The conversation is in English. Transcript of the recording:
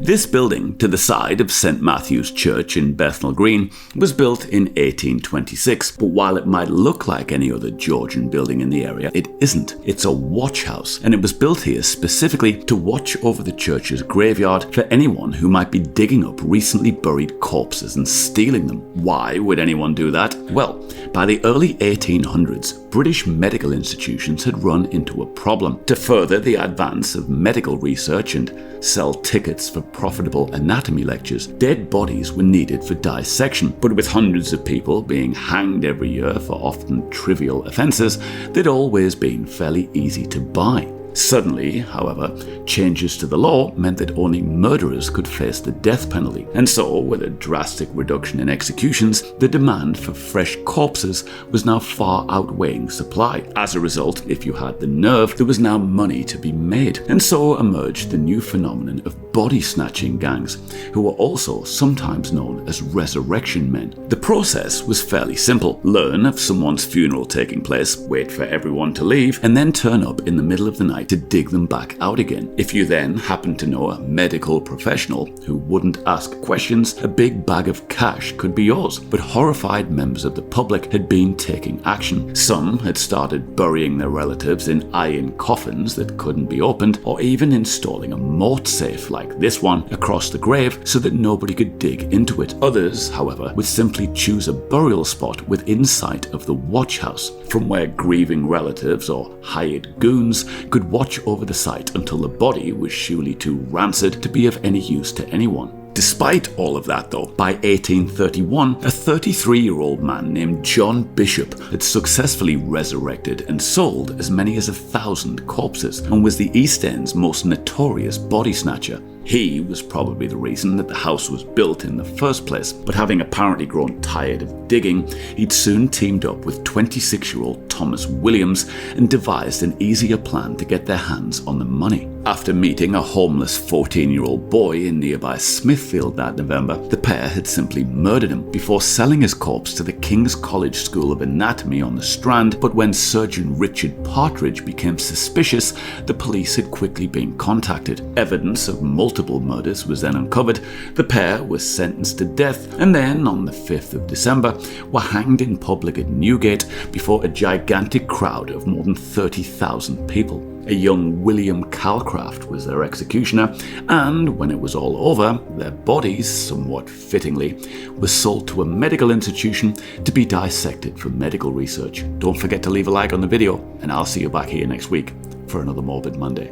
This building, to the side of St Matthew's Church in Bethnal Green, was built in 1826, but while it might look like any other Georgian building in the area, it isn't. It's a watch house, and it was built here specifically to watch over the church's graveyard for anyone who might be digging up recently buried corpses and stealing them. Why would anyone do that? Well, by the early 1800s, British medical institutions had run into a problem. To further the advance of medical research and sell tickets for profitable anatomy lectures, dead bodies were needed for dissection. But with hundreds of people being hanged every year for often trivial offences, they'd always been fairly easy to buy. Suddenly, however, changes to the law meant that only murderers could face the death penalty. And so, with a drastic reduction in executions, the demand for fresh corpses was now far outweighing supply. As a result, if you had the nerve, there was now money to be made. And so emerged the new phenomenon of body snatching gangs, who were also sometimes known as resurrection men. The process was fairly simple. Learn of someone's funeral taking place, wait for everyone to leave, and then turn up in the middle of the night to dig them back out again. If you then happen to know a medical professional who wouldn't ask questions, a big bag of cash could be yours. But horrified members of the public had been taking action. Some had started burying their relatives in iron coffins that couldn't be opened, or even installing a moat safe like this one across the grave so that nobody could dig into it. Others, however, would simply choose a burial spot within sight of the watch house, from where grieving relatives or hired goons could watch over the site until the body was surely too rancid to be of any use to anyone. Despite all of that though, by 1831, a 33-year-old man named John Bishop had successfully resurrected and sold as many as 1,000 corpses, and was the East End's most notorious body snatcher. He was probably the reason that the house was built in the first place, but having apparently grown tired of digging, he'd soon teamed up with 26-year-old Thomas Williams and devised an easier plan to get their hands on the money. After meeting a homeless 14-year-old boy in nearby Smithfield that November, the pair had simply murdered him before selling his corpse to the King's College School of Anatomy on the Strand. But when Surgeon Richard Partridge became suspicious, the police had quickly been contacted. Evidence of multiple murders was then uncovered. The pair were sentenced to death, and then on the 5th of December were hanged in public at Newgate before a gigantic crowd of more than 30,000 people. A young William Calcraft was their executioner, and when it was all over, their bodies, somewhat fittingly, were sold to a medical institution to be dissected for medical research. Don't forget to leave a like on the video, and I'll see you back here next week for another Morbid Monday.